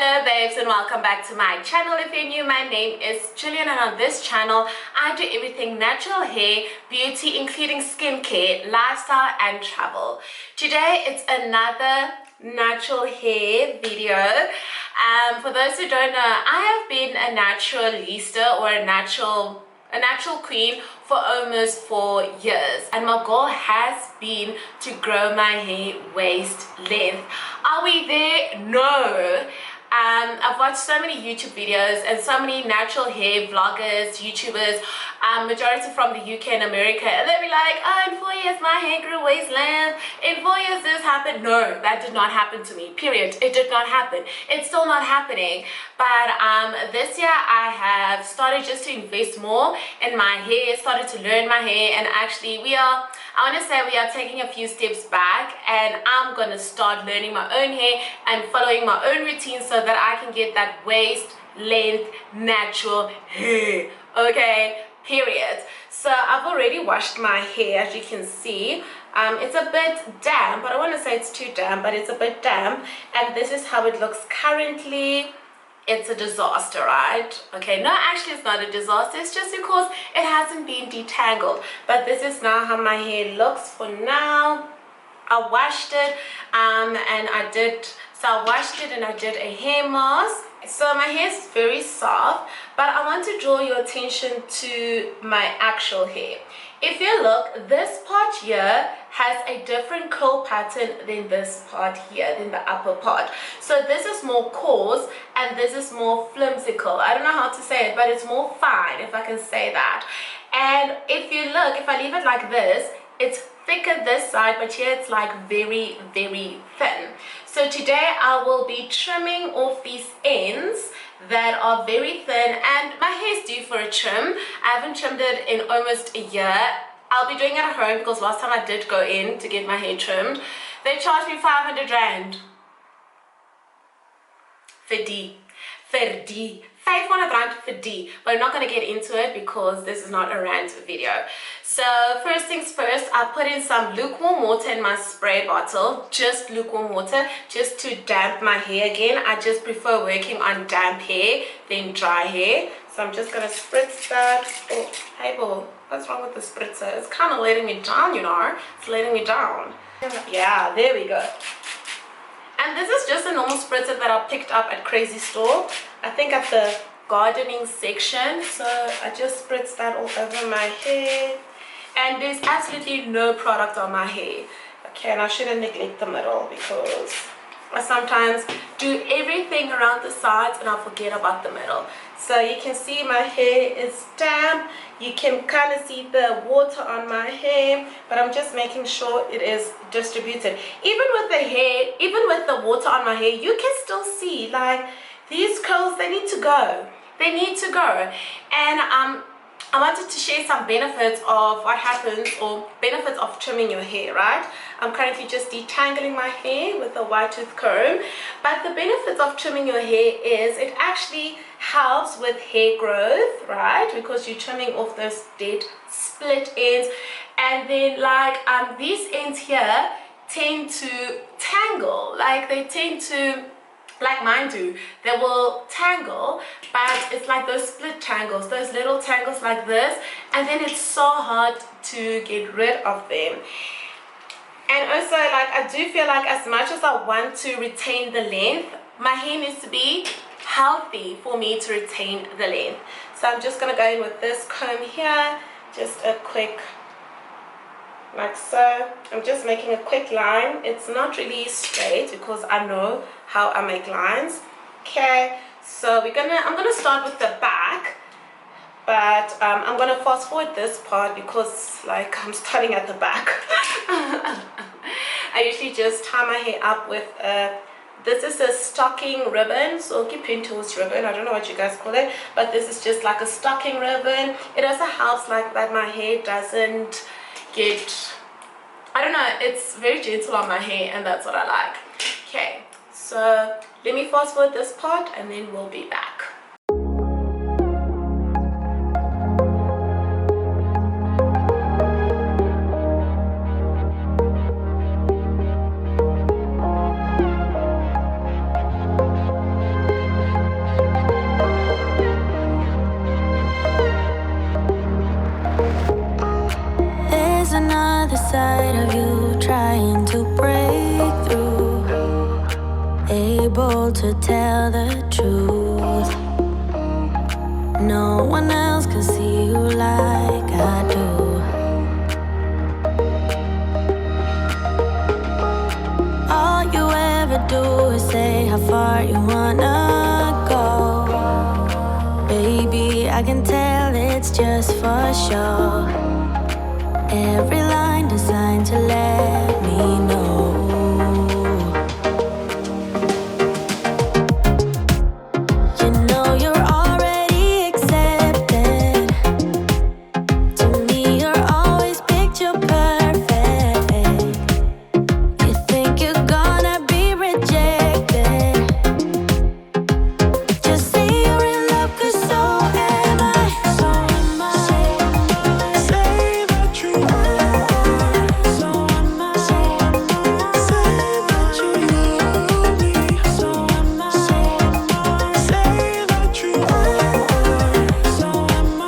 Hello babes and welcome back to my channel. If you're new, my name is Gillian and on this channel I do everything natural hair, beauty including skincare, lifestyle and travel. Today it's another natural hair video. For those who don't know, I have been a naturalista or a natural queen for almost 4 years, and my goal has been to grow my hair waist length. Are we there? No. I've watched so many YouTube videos and so many natural hair vloggers, YouTubers, majority from the UK and America, and they'll be like, oh, in 4 years my hair grew waist length, in 4 years this happened. No, that did not happen to me, period. It did not happen. It's still not happening. But this year I have started just to invest more in my hair, started to learn my hair, and actually we are taking a few steps back, and I'm gonna start learning my own hair and following my own routine so that I can get that waist length natural hair, okay, period. So I've already washed my hair, as you can see. It's a bit damp, but I want to say it's too damp, but it's a bit damp, and this is how it looks currently. It's a disaster, right? Okay, no, actually it's not a disaster, it's just because it hasn't been detangled. But this is now how my hair looks for now. I washed it and I washed it and I did a hair mask. So my hair is very soft, but I want to draw your attention to my actual hair. If you look, this part here has a different curl pattern than this part here, than the upper part. So this is more coarse and this is more flimsical. I don't know how to say it, but it's more fine, if I can say that. And if you look, if I leave it like this, it's thicker this side, but here it's like very, very thin. So today I will be trimming off these ends that are very thin, and my hair is due for a trim. I haven't trimmed it in almost a year. I'll be doing it at home because last time I did go in to get my hair trimmed, they charged me 500 rand. 500 rand for D, but I'm not going to get into it because this is not a rant video. So first things first, I put in some lukewarm water in my spray bottle, just lukewarm water, just to damp my hair again. I just prefer working on damp hair than dry hair. So I'm just going to spritz that. Oh, hey boo, what's wrong with the spritzer? It's kind of letting me down, you know. It's letting me down. Yeah, there we go. And this is just a normal spritzer that I picked up at Crazy Store, I think at the gardening section. So I just spritz that all over my hair, and there's absolutely no product on my hair. Okay, and I shouldn't neglect the middle because I sometimes do everything around the sides and I forget about the middle. So you can see my hair is damp. You can kind of see the water on my hair, but I'm just making sure it is distributed. Even with the hair, even with the water on my hair, you can still see like these curls, they need to go. They need to go. And I wanted to share some benefits of what happens, or benefits of trimming your hair, right? I'm currently just detangling my hair with a wide tooth comb, but the benefits of trimming your hair is it actually helps with hair growth, right? Because you're trimming off those dead split ends, and then like these ends here tend to tangle, like they tend to, like mine do, they will tangle, but it's like those split tangles, those little tangles like this, and then it's so hard to get rid of them. And also, like, I do feel like as much as I want to retain the length, my hair needs to be healthy for me to retain the length. So I'm just gonna go in with this comb here, just a quick, like so. I'm just making a quick line. It's not really straight because I know how I make lines. Okay, so I'm gonna start with the back, but I'm gonna fast forward this part because like I'm starting at the back. I usually just tie my hair up with this is a stocking ribbon, so pintos ribbon, I don't know what you guys call it, but this is just like a stocking ribbon. It also helps like that my hair doesn't get, I don't know, it's very gentle on my hair, and that's what I like. Okay, so let me fast forward this part and then we'll be back. to tell the truth. No one else can see you like I do. All you ever do is say how far you wanna go. Baby, I can tell it's just for show. Every line designed to let me know. You know you're already accepted. To me, you're always picture perfect. You think you're gonna be rejected. Just say you're in love, 'cause so am I. So am I. Say that you are. So am I. Say that you love me. So am I. Say that you are. So am I.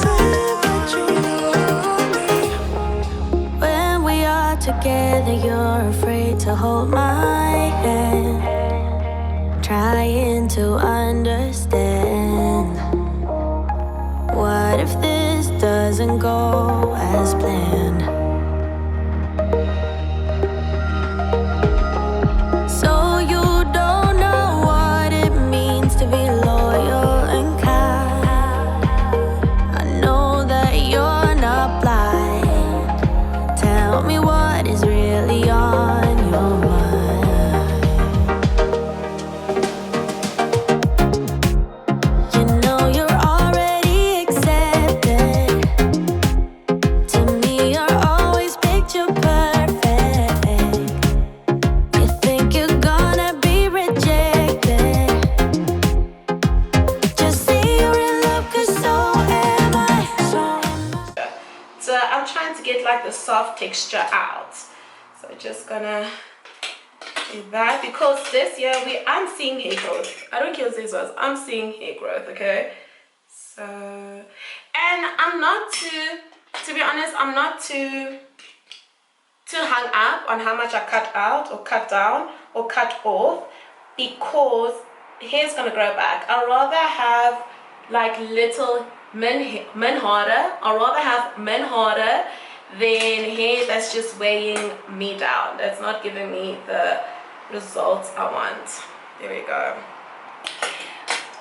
Say that you love me. When we are together, you're afraid to hold my hand, trying to understand. What if this doesn't go as planned? So you don't know what it means to be loyal and kind. I know that you're not blind. Tell me what is really on your mind. You know you're already accepted. To me, you're always picture perfect. You think you're gonna be rejected. Just say you're in love, 'cause so am I. So am I. So I'm trying to get like the soft texture out. So just gonna do that, because this year I'm seeing hair growth. I don't care what this was, I'm seeing hair growth, okay? So, and I'm not to be honest, I'm not too hung up on how much I cut out or cut down or cut off, because hair's gonna grow back. I'd rather have like little men harder. I'd rather have men harder than hair that's just weighing me down, that's not giving me the results I want. There we go.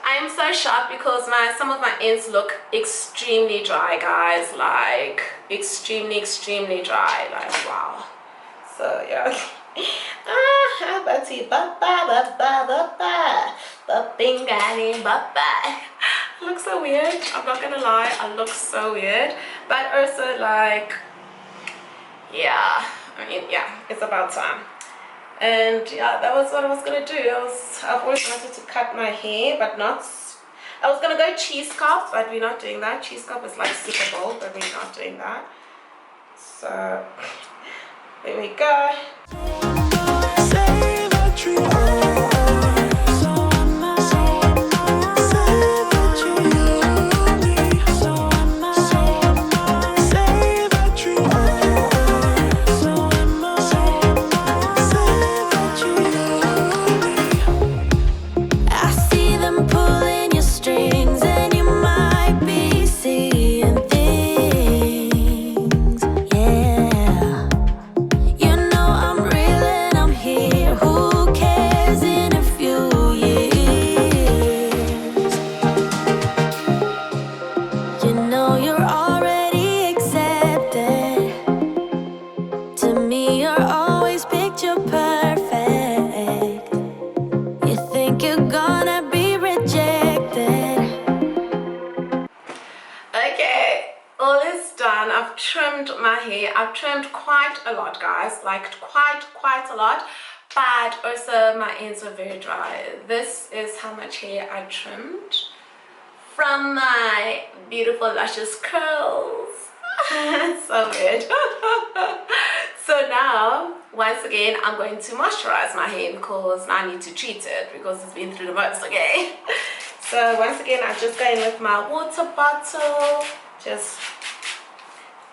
I am so shocked because some of my ends look extremely dry, guys, like extremely dry, like wow. So yeah. I look so weird, I'm not gonna lie, I look so weird, but also like, yeah, I mean, yeah, it's about time. And yeah, that was what I was gonna do. I've always wanted to cut my hair, but not, I was gonna go cheese cup, but we're not doing that. Cheese cup is like super bold, but we're not doing that. So there we go. Say that you are. So am I. Say that you love me. So am I. Say that you are. So am I. Say that you love me. I see them pulling your strings, and you might be seeing things. Yeah. You know I'm real and I'm here. Who cares in a few years? You know you're already accepted. To me, you're always picture perfect. You think you're gonna be rejected. Okay, all is done. I've trimmed my hair. I've trimmed quite a lot, guys, like quite a lot, but also my ends are very dry. This is how much hair I trimmed from my beautiful luscious curls. So weird. So now once again I'm going to moisturize my hair, because I need to treat it because it's been through the most, okay? So once again I just go in with my water bottle, just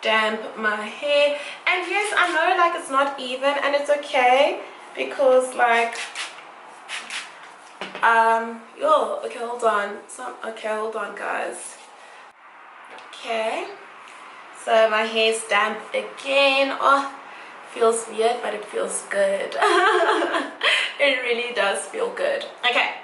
damp my hair. And yes, I know like it's not even, and it's okay, because like Okay, hold on. Okay, hold on, guys. Okay, so my hair's damp again. Oh, feels weird, but it feels good. It really does feel good. Okay,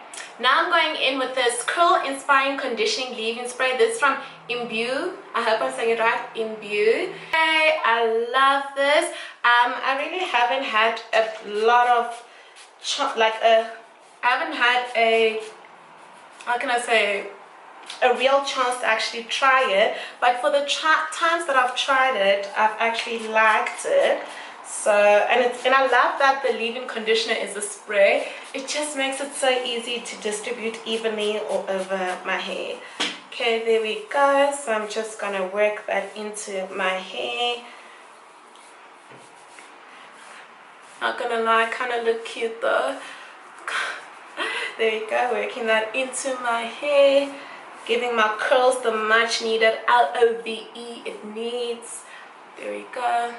now I'm going in with this curl inspiring conditioning leave-in spray. This is from Imbue. I hope I'm saying it right. Imbue. Okay, I love this. I really haven't had a lot of I haven't had a, how can I say, a real chance to actually try it, but for the times that I've tried it, I've actually liked it. So, and I love that the leave-in conditioner is a spray. It just makes it so easy to distribute evenly all over my hair. Okay, there we go. So I'm just gonna work that into my hair. Not gonna lie, kind of look cute though. There we go, working that into my hair, giving my curls the much needed LOVE it needs. There we go.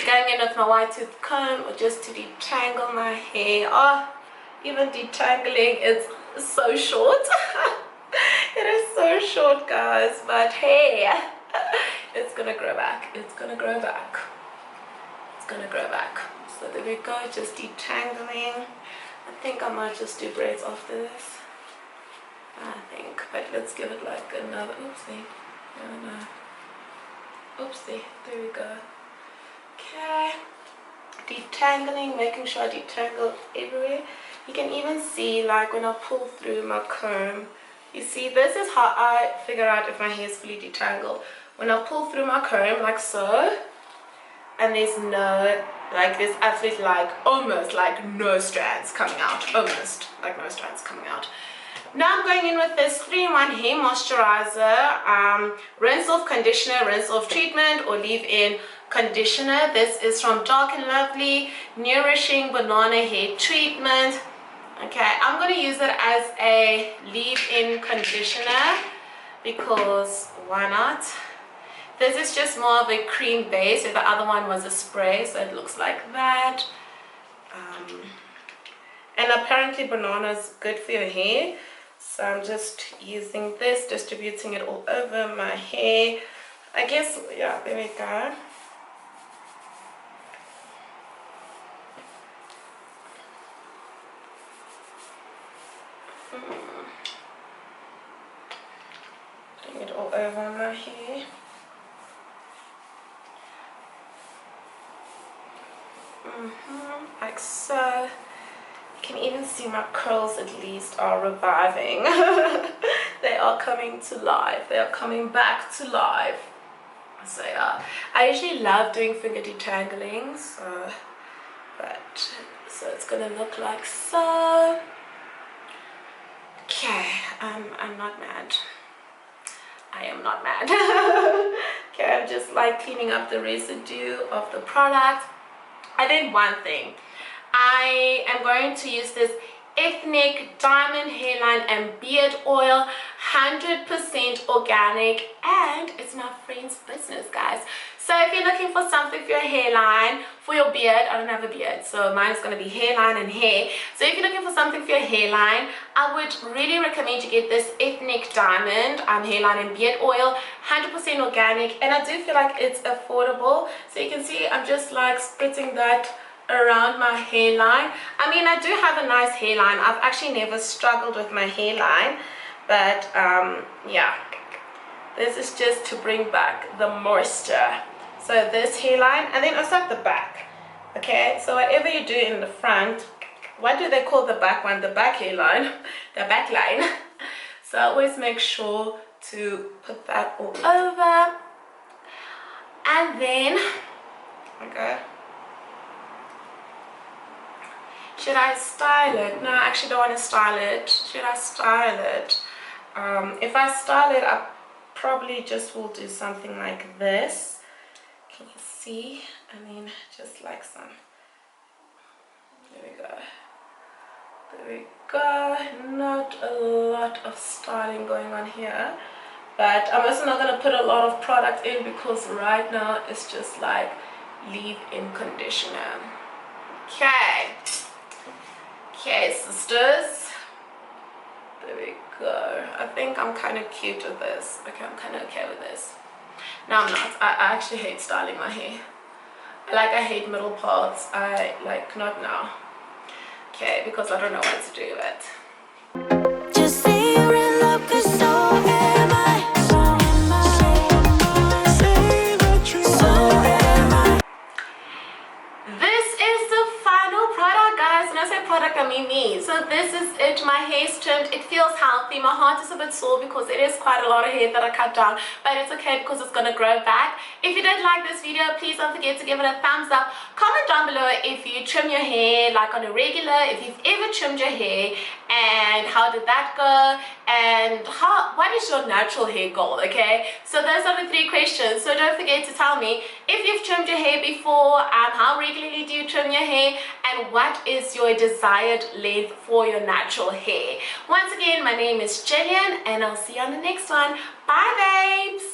Going in with my white tooth comb or just to detangle my hair. Oh, even detangling is so short. It is so short, guys, but hey, it's gonna grow back. It's gonna grow back. It's gonna grow back. So there we go, just detangling. I think I might just do braids after this. I think, but let's give it like another, oopsie, no, oopsie, there we go. Okay, detangling, making sure I detangle everywhere. You can even see, like when I pull through my comb, you see, this is how I figure out if my hair is fully detangled. When I pull through my comb like so, and there's no, like there's absolutely like almost like no strands coming out, almost like no strands coming out. Now I'm going in with this 3-in-1 hair moisturizer, rinse off conditioner, rinse off treatment, or leave-in conditioner. This is from Dark and Lovely Nourishing Banana Hair Treatment. Okay, I'm going to use it as a leave-in conditioner because why not? This is just more of a cream base, and the other one was a spray, so it looks like that. And apparently banana is good for your hair, so I'm just using this, distributing it all over my hair. I guess, yeah, there we go. Putting it all over my hair. Like so. You can even see my curls at least are reviving. They are coming to life. They are coming back to life. So yeah, I usually love doing finger detangling. So it's gonna look like so. Okay, I'm not mad. I am not mad. Okay, I'm just like cleaning up the residue of the product. And then one thing, I am going to use this Ethnic Diamond Hairline and Beard Oil, 100% organic, and it's my friend's business, guys. So if you're looking for something for your hairline, for your beard, I don't have a beard, so mine is going to be hairline and hair. So if you're looking for something for your hairline, I would really recommend you get this Ethnic Diamond Hairline and Beard Oil, 100% organic, and I do feel like it's affordable. So you can see I'm just like spritzing that around my hairline. I mean, I do have a nice hairline. I've actually never struggled with my hairline, but yeah, this is just to bring back the moisture. So this hairline, and then also at the back. Okay, so whatever you do in the front, what do they call the back one? The back hairline, the back line. So always make sure to put that all over. And then, okay, should I style it? No, I actually don't want to style it. Should I style it? If I style it, I probably just will do something like this. Can you see? I mean, just like some. There we go. There we go. Not a lot of styling going on here. But I'm also not going to put a lot of product in because right now it's just like leave-in conditioner. Okay. Okay, sisters. There we go. I think I'm kind of cute with this. Okay, I'm kind of okay with this. No, I'm not. I actually hate styling my hair. I hate middle parts. I like not now. Okay, because I don't know what to do with it. Just say you're in love, 'cause so am I. So am I. Say that you so am I. This is the final product, guys. When I say product, I mean me. So this is it. My hair's trimmed. It feels healthy. My heart is a bit sore because it is quite a lot of hair that I cut down, but it's okay because it's gonna grow back. If you did like this video, please don't forget to give it a thumbs up. Comment down below if you trim your hair like on a regular, if you've ever trimmed your hair, and how did that go, and what is your natural hair goal. Okay, so those are the 3 questions. So don't forget to tell me if you've trimmed your hair before, how regularly do you trim your hair, and what is your desired length for your natural hair. Once again, my name is Gillian, and I'll see you on the next one. Bye, babes.